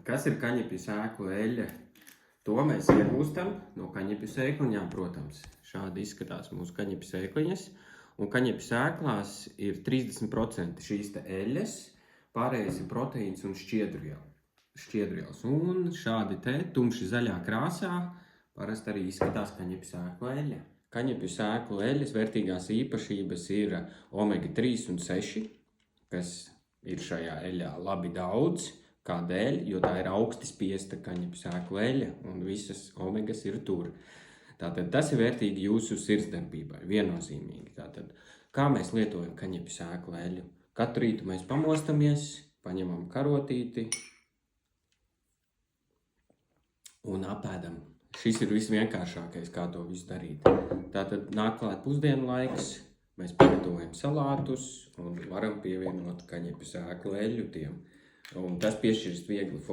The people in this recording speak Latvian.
Kas ir kaņepju sēklu eļļa? To mēs iegūstam no kaņepju sēkliņām, protams. Šādi izskatās mūsu kaņepju sēkliņas. Un kaņepju sēklās ir 30% šīs te eļļas, pārējais ir proteīns un šķiedrvielas. Un šādi te tumši zaļā krāsā parasti arī izskatās kaņepju sēklu eļļa. Kaņepju sēklu eļļas vērtīgās īpašības ir omega 3 un 6, kas ir šajā eļļā labi daudz. Kādēļ? Jo tā ir augsti spiesta kaņepju sēklu eļļa un visas omegas ir tur. Tātad tas ir vērtīgi jūsu sirdsdarbībai, viennozīmīgi. Tātad, kā mēs lietojam kaņepju sēklu eļļu? Katru rītu mēs pamostamies, paņemam karotīti un apēdam. Šis ir visvienkāršākais, kā to visu darīt. Tātad nāk klāt pusdienu laiks, mēs pagatavojam salātus un varam pievienot kaņepju sēklu eļļu tiem. Un tas piešķirst viegli